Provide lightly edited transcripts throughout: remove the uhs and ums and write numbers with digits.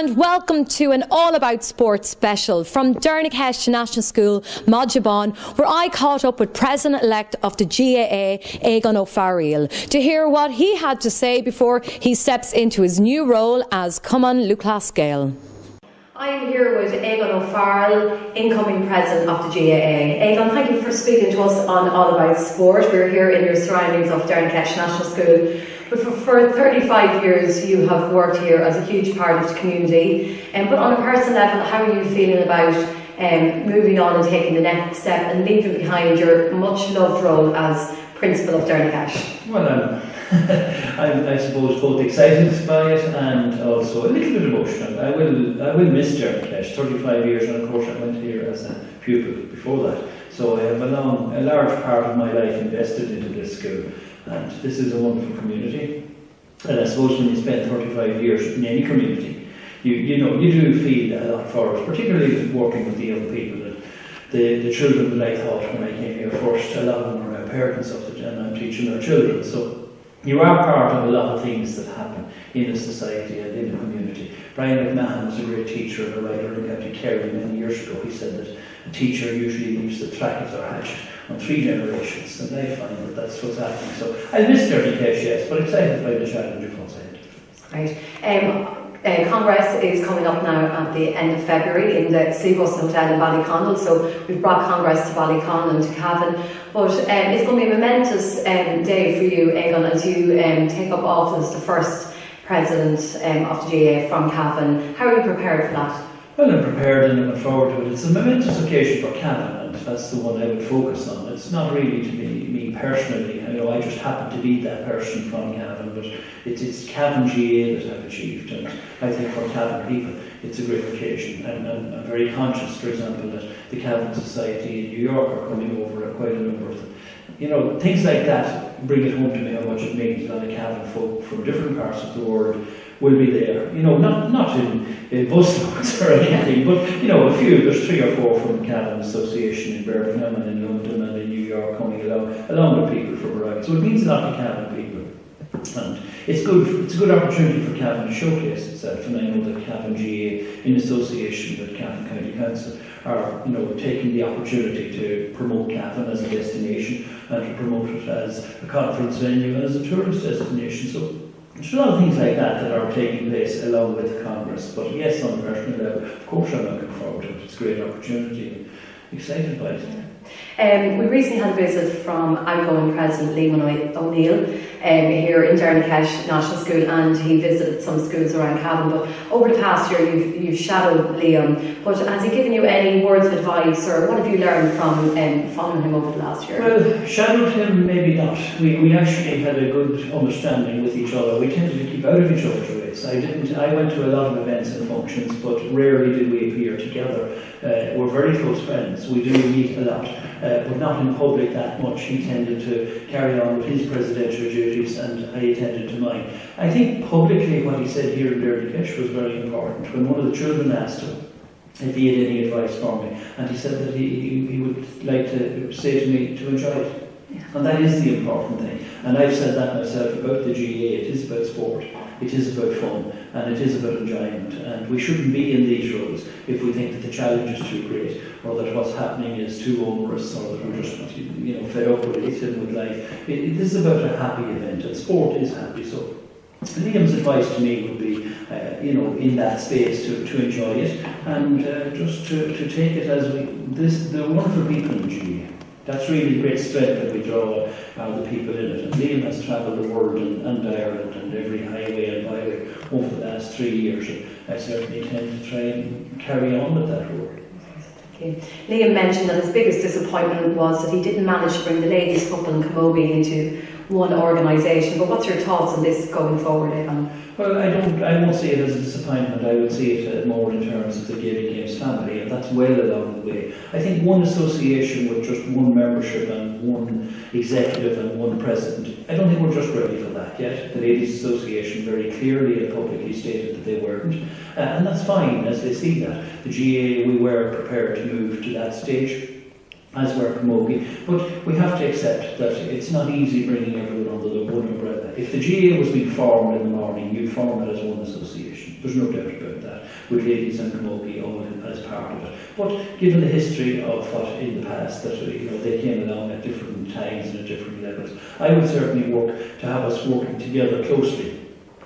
and welcome to an All About Sports special from Dernakesh National School, Modjabon, where I caught up with President-elect of the GAA, Aogan O Fearghail, to hear what he had to say before he steps into his new role as Cavan Gael. I am here with Aogan O Fearghail, incoming President of the GAA. Aogan, thank you for speaking to us on All About Sport. We're here in your surroundings of Dernakesh National School. But for 35 years you have worked here as a huge part of the community. But on a personal level, how are you feeling about moving on and taking the next step and leaving behind your much loved role as Principal of Dernakesh? Well, I'm I suppose both excited by it and also a little bit emotional. I will miss Dernakesh. 35 years, and of course I went here as a pupil before that. So I have a large part of my life invested into this school. And this is a wonderful community, and I suppose when you spend 35 years in any community, you do feel a lot for it, particularly working with the young people. And the children that I taught when I came here first, a lot of them are parents of it, and I'm teaching their children. So you are part of a lot of things that happen in a society and in a community. Brian McMahon was a great teacher and a writer in County Kerry many years ago. He said that a teacher usually leaves the track of their hatchet on 3 generations, and I find that that's what's happening. So I miss Dernakesh, yes, but excited by the challenge of what's ahead. Right. Congress is coming up now at the end of February in the Seabus Hotel in Ballyconnell, so we've brought Congress to Ballyconnell and to Cavan. But it's going to be a momentous day for you, Aogan, as you take up office, the first President of the GAA from Cavan. How are you prepared for that? Well, I'm prepared and I'm looking forward to it. It's a momentous occasion for Cavan, and that's the one I would focus on. It's not really to me personally. I just happen to be that person from Cavan, but it's Cavan GAA that I've achieved, and I think for Cavan people it's a great occasion. And I'm very conscious, for example, that the Cavan Society in New York are coming over, quite a number of them. Things like that bring it home to me how much it means that a Cavan folk from different parts of the world will be there. Not in busloads or anything, but a few. There's 3 or 4 from the Cavan Association in Birmingham and in London and in New York coming along with people from around. So it means a lot to Cavan people, and it's good. It's a good opportunity for Cavan to showcase itself. And I know that Cavan GAA, in association with Cavan County Council, are taking the opportunity to promote Cavan as a destination and to promote it as a conference venue and as a tourist destination. So there's a lot of things like that are taking place along with Congress. But yes, on a personal level, of course I'm looking forward to it. It's a great opportunity and excited by it. We recently had a visit from outgoing President Louise O'Reilly here in Dernakesh National School, and he visited some schools around Cavan. But over the past year you've shadowed Liam, but has he given you any words of advice, or what have you learned from following him over the last year? Well, shadowed him maybe not. We actually had a good understanding with each other. We tended to keep out of each other's ways. I went to a lot of events and functions, but rarely did we appear together. We're very close friends. We do meet a lot, but not in public that much. He tended to carry on with his presidential duties and I attended to mine. I think publicly what he said here in Dernakesh was very important. When one of the children asked him if he had any advice for me, and he said that he would like to say to me to enjoy it. Yeah. And that is the important thing. And I've said that myself about the GAA. It is about sport, it is about fun, and it is about enjoyment. And we shouldn't be in these roles if we think that the challenge is too great, or that what's happening is too onerous, or that we're just fed up with it and with life. It is about a happy event, and sport is happy. So Liam's advice to me would be, in that space to enjoy it, and just to take it as the wonderful people in GAA. That's really the great strength that we draw the people in it. And Liam has travelled the world and Ireland and every highway and byway over the last 3 years, and I certainly tend to try and carry on with that road. Okay. Liam mentioned that his biggest disappointment was that he didn't manage to bring the ladies' football and camogie into one organisation. But what's your thoughts on this going forward, Aogan? Well, I won't see it as a disappointment. I would see it more in terms of the GAA Games family, and that's well along the way. I think one association with just one membership and one executive and one president, I don't think we're just ready for that yet. The Ladies Association very clearly and publicly stated that they weren't, and that's fine as they see that. The GAA, we were prepared to move to that stage, as were camogie, but we have to accept that it's not easy bringing everyone under the one umbrella. If the GAA was being formed in the morning, you'd form it as one association. There's no doubt about that. with ladies and camogie all as part of it. But given the history of what in the past, that they came along at different times and at different levels, I would certainly work to have us working together closely.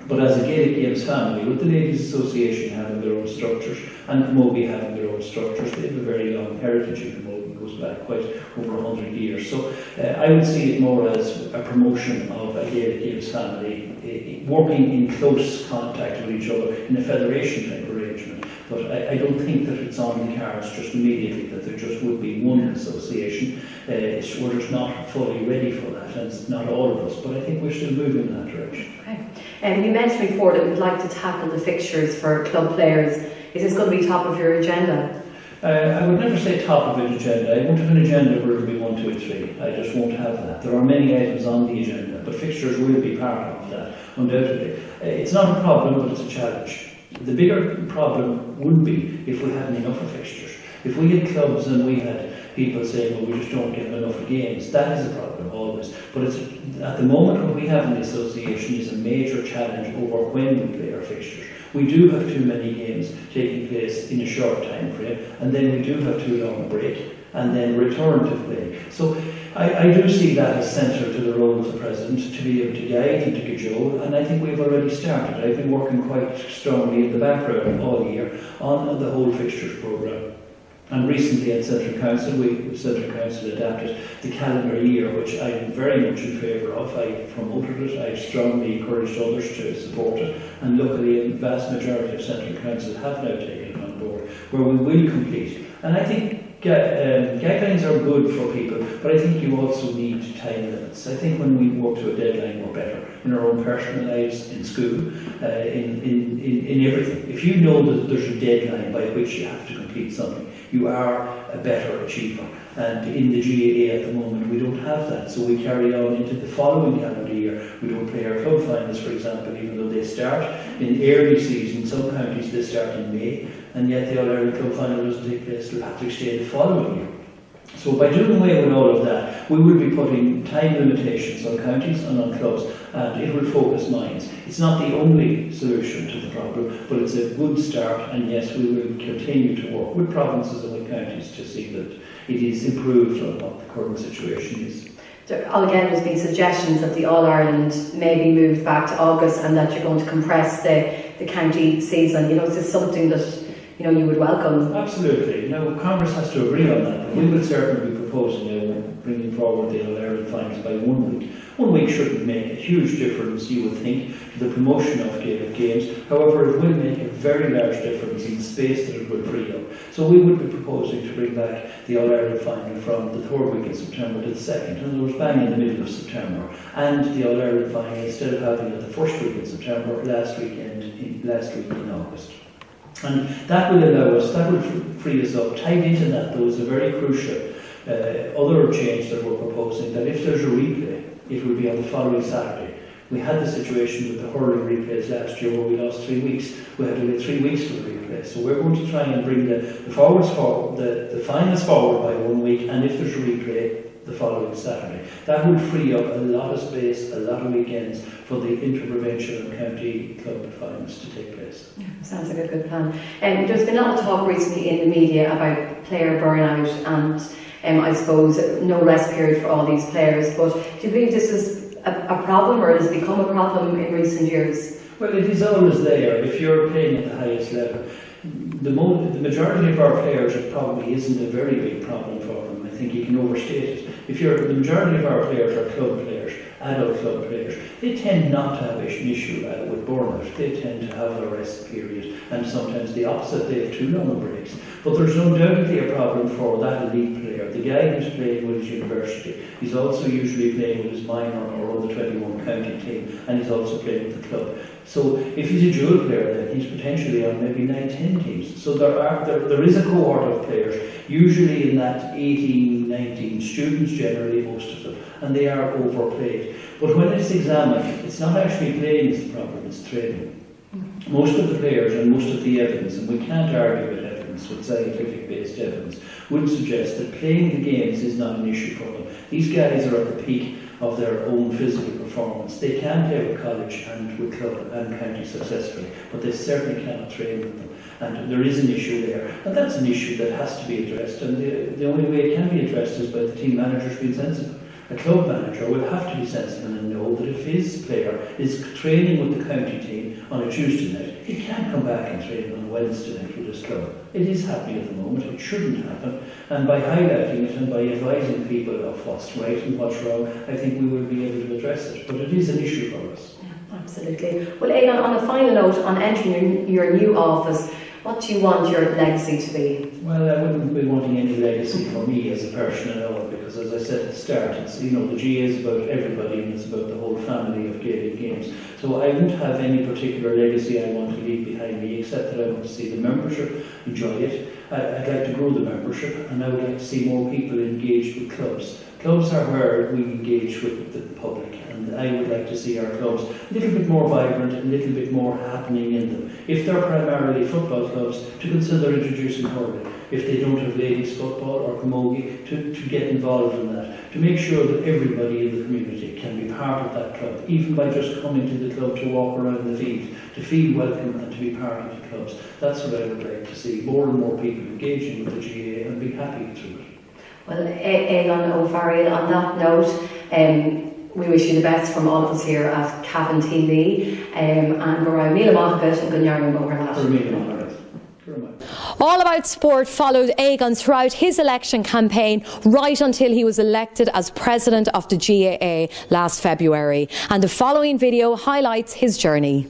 But as a Gaelic Games family, with the Ladies Association having their own structures and camogie having their own structures, they have a very long heritage in camogie, goes back quite over 100 years. So I would see it more as a promotion of a Gaelic Games family, working in close contact with each other in a federation type arrangement. But I don't think that it's on the cards just immediately that there just would be one association. We're just not fully ready for that, and it's not all of us, but I think we're still moving in that direction. Okay. You mentioned before that we'd like to tackle the fixtures for club players. Is this going to be top of your agenda? I would never say top of an agenda. I won't have an agenda where it'll be 1, 2 and 3. I just won't have that. There are many items on the agenda, but fixtures will be part of that, undoubtedly. It's not a problem, but it's a challenge. The bigger problem would be if we hadn't enough of fixtures. If we had clubs and we had people saying, well, we just don't get enough of games, that is a problem always. But at the moment what we have in the association is a major challenge over when we play our fixtures. We do have too many games taking place in a short time frame, and then we do have too long a break, and then return to play. So I do see that as central to the role of the President, to be able to guide and to cajole, and I think we've already started. I've been working quite strongly in the background all year on the whole fixtures programme. And recently at Central Council, Central Council adapted the calendar year, which I'm very much in favour of. I promoted it, I strongly encouraged others to support it, and luckily a vast majority of Central Council have now taken it on board, where we will complete. And I think guidelines are good for people, but I think you also need time limits. I think when we work to a deadline, we're better in our own personal lives, in school, in everything. If you know that there's a deadline by which you have to complete something, you are a better achiever. And in the GAA at the moment, we don't have that. So we carry on into the following calendar year. We don't play our club finals, for example, even though they start in early season. Some counties, they start in May, and yet the All-Ireland Club final doesn't take place till Patrick Day the following year. So by doing away with all of that, we will be putting time limitations on counties and on clubs, and it will focus minds. It's not the only solution to the problem, but it's a good start, and yes, we will continue to work with provinces and with counties to see that it is improved on what the current situation is. Again, there's been suggestions that the All-Ireland may be moved back to August and that you're going to compress the county season. Is this something that you would welcome? Absolutely. Now, Congress has to agree on that, but we will certainly be proposing bringing forward the All-Ireland finals by 1 week. 1 week shouldn't make a huge difference, you would think, to the promotion of Gaelic games. However, it will make a very large difference in the space that it will free up. So we would be proposing to bring back the All-Ireland final from the 3rd week in September to the 2nd, in other words, bang in the middle of September. And the All-Ireland final, instead of having it the 1st week in September, last week in August. And that will allow us, that will free us up. Tied into that, though, is a very crucial other change that we're proposing, that if there's a replay, it will be on the following Saturday. We had the situation with the hurling replays last year where we lost 3 weeks. We had to wait 3 weeks for the replay. So we're going to try and bring the forwards forward, the finals forward by 1 week, and if there's a replay, the following Saturday. That would free up a lot of space, a lot of weekends for the interprovincial and county club finals to take place. Yeah, sounds like a good plan. There's been a lot of talk recently in the media about player burnout and I suppose no rest period for all these players, but do you believe this is a problem, or has it become a problem in recent years? Well, it is always there. If you're playing at the highest level, the majority of our players, it probably isn't a very big problem for them. I think you can overstate it. The majority of our players are club players, adult club players. They tend not to have an issue with burnout. They tend to have a rest period, and sometimes the opposite, they have too long breaks. But there's undoubtedly a problem for that elite player. The guy who's playing with his university, he's also usually playing with his minor or under 21 county team, and he's also playing with the club. So if he's a dual player, then he's potentially on maybe 9-10 teams. So there is a cohort of players, usually in that 18-19 students, generally most of them, and they are overplayed. But when it's examined, it's not actually playing is the problem, it's training. Most of the players and most of the evidence, and we can't argue with evidence, with scientific-based evidence, would suggest that playing the games is not an issue for them. These guys are at the peak of their own physical performance. performance. They can play with college and with club and county successfully, but they certainly cannot train with them. And there is an issue there, and that's an issue that has to be addressed, and the only way it can be addressed is by the team managers being sensible. A club manager will have to be sensible and know that if his player is training with the county team on a Tuesday night, he can't come back and train on a Wednesday night with his club. It is happening at the moment, it shouldn't happen, and by highlighting it and by advising people of what's right and what's wrong, I think we will be able to address it, but it is an issue for us. Yeah, absolutely. Well, Aogan, on a final note, on entering your new office, what do you want your legacy to be? Well, I wouldn't be wanting any legacy for me as a person at all, because as I said at the start, it's, the GAA is about everybody and it's about the whole family of Gaelic games. So I wouldn't have any particular legacy I want to leave behind me, except that I want to see the membership enjoy it. I'd like to grow the membership, and I would like to see more people engaged with clubs. Clubs are where we engage with the public, and I would like to see our clubs a little bit more vibrant, a little bit more happening in them. If they're primarily football clubs, to consider introducing hurling. If they don't have ladies football or camogie, to get involved in that. To make sure that everybody in the community can be part of that club, even by just coming to the club to walk around the field, to feel welcome and to be part of the clubs. That's what I would like to see, more and more people engaging with the GAA and be happy through it. Well, Aogan O Fearghail, on that note, we wish you the best from all of us here at Cavan TV, and we're Mila Mahakut and Gunyarni Moharnat. All About Sport followed Aogan throughout his election campaign right until he was elected as president of the GAA last February, and the following video highlights his journey.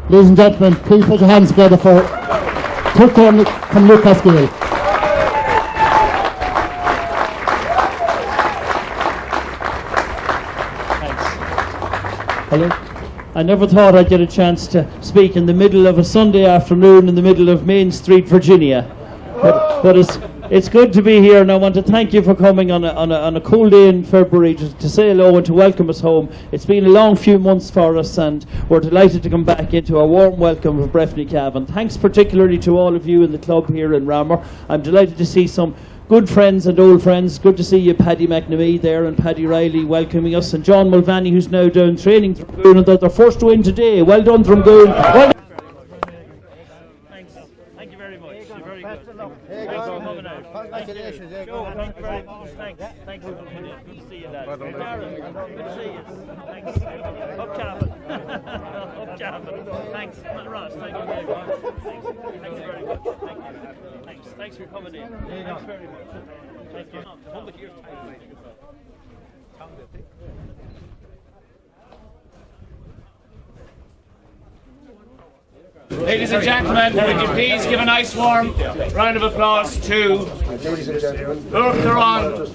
Ladies and gentlemen, please put your hands together for Dernakesh from Presidency. Hello. I never thought I'd get a chance to speak in the middle of a Sunday afternoon in the middle of Main Street, Virginia. But it's good to be here, and I want to thank you for coming on a cold day in February to say hello and to welcome us home. It's been a long few months for us, and we're delighted to come back into a warm welcome of Breffni Cavan. Thanks particularly to all of you in the club here in Ramor. I'm delighted to see some good friends and old friends. Good to see you, Paddy McNamee there, and Paddy Riley welcoming us, and John Mulvaney, who's now down training Drumgoon, and they're their first win today. Well done, Drumgoon. Well done. Thanks. Thank you very much. You're very good. Thanks for coming out. Congratulations. Joe, thank you very much. Thanks for coming in. Good to see you, lad. Darren, good to see you. Thanks. Up Cavan. Up Cavan. Thanks. Ross, thank you very much. Thanks. Thank you very much. Thank you. Thanks. Thanks for coming in. Thanks very much. Thank you. Hold it here. Ladies and gentlemen, would you please give a nice warm round of applause to Urkaran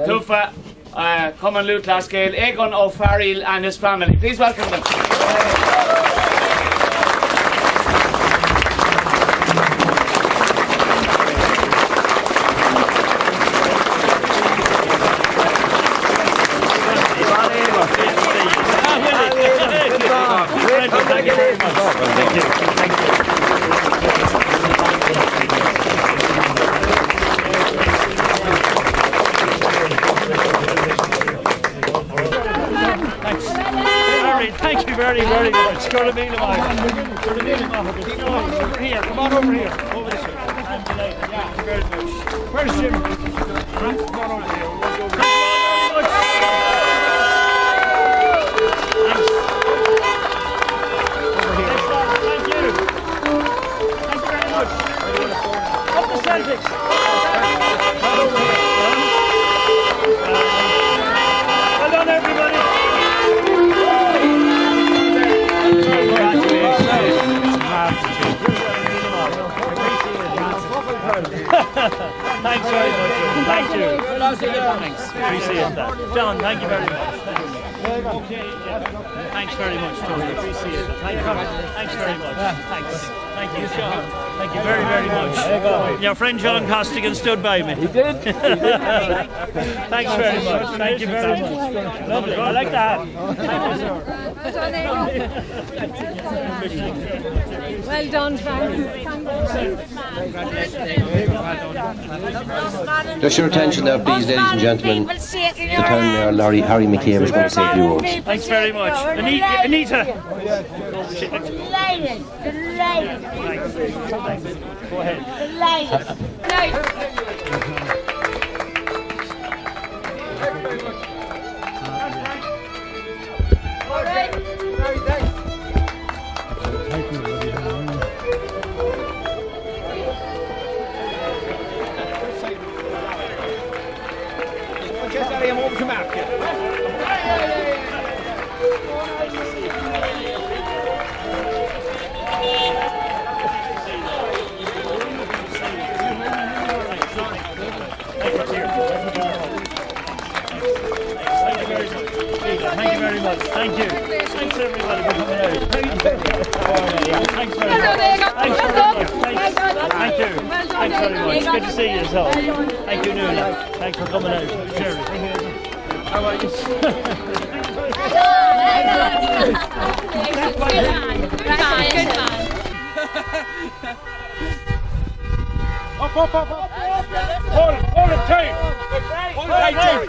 Tufa, Cumann Lutlascale, Aogan O Fearghail and his family. Please welcome them. Thank you very much. Thank you. Thanks. Thank you very, very much. Go to Mila over here. Come on over here. Over this way. I'm delighted. Yeah, very much. Where's Jim? Come on over here. We'll go over here. Celtics. Well done, everybody. Congratulations. Thanks very much, John. Thank you. Thanks. Appreciate that. John, thank you very much. Okay. Thanks very much, Tony. Appreciate it. Thank you. Thanks very much. Thanks. Thank you, John. Thank you very, very much. Your friend John Costigan stood by me. He did. Thanks very much. Thank you very much. Lovely. I like that. Thank you, sir. Well done, Frank. Just your attention now, please, ladies and gentlemen. The Town Mayor Harry McCabe is going to say a few words. Thanks very much. Anita. Delighted. Thanks. Go ahead. Delighted. All right. Thank you very much. Thank you. Thanks everybody for coming out. Thanks very much. Thanks very much. Thank you. Thanks very much. Good to see you as well. Thank you, Nuala. Thanks for coming out. Sherry. How are you? Up. Hold it tight. Hold it tight.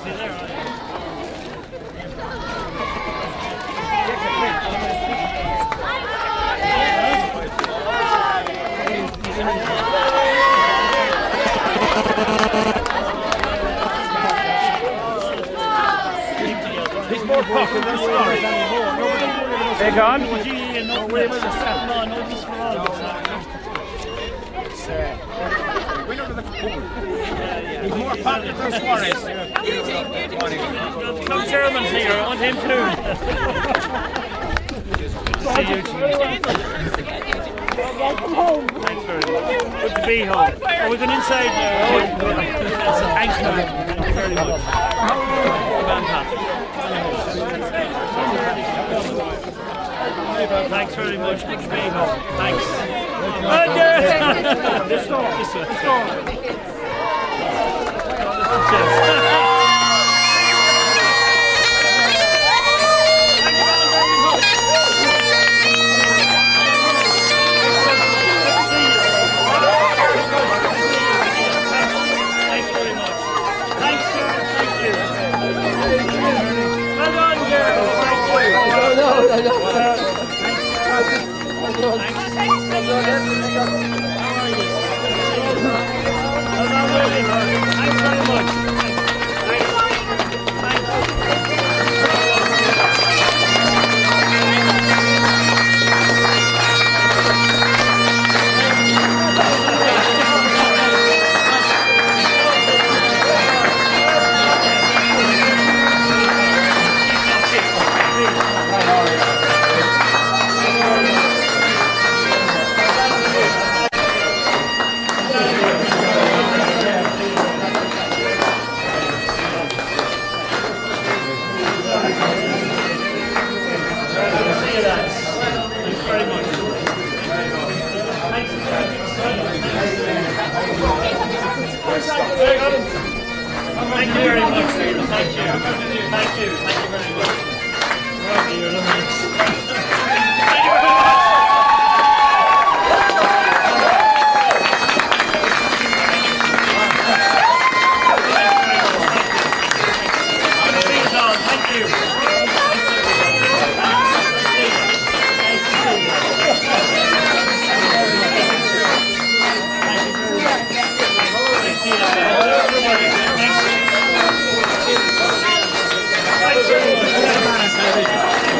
He's more popular than Suarez anymore. Take on. He's more popular than Suarez. Some Germans here, I want him too. See you, welcome home. Thanks very much. Good to be home. Oh, we've been inside now. Thanks, man. Thank you very much. Fantastic. Thanks very much. Good to be home. Thanks. This one. Thank you very much, Stephen. Thank you. Thank you. Thank you very much. Thank you very much.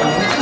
Thank you.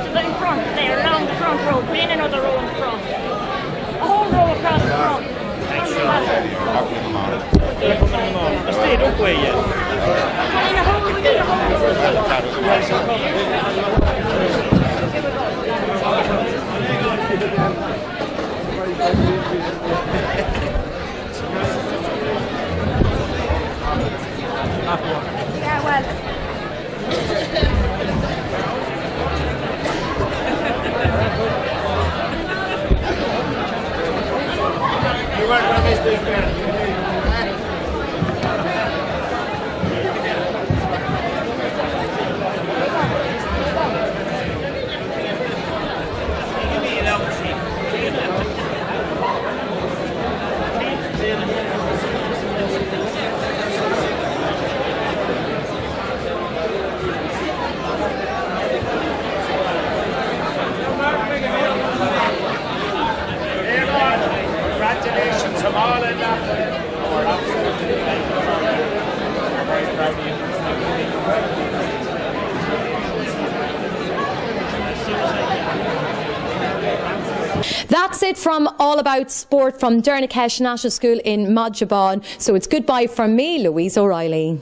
front, in front, there, along the front row. Put in another row in the front. A whole row across the front. They're coming in the morning. I stayed up way yet. Put in a hole, we need a yeah, well. You weren't going to miss this man. Congratulations from all in that. We're absolutely very proud of you. That's it from All About Sport from Dernakesh National School in Modjabon. So it's goodbye from me, Louise O'Reilly.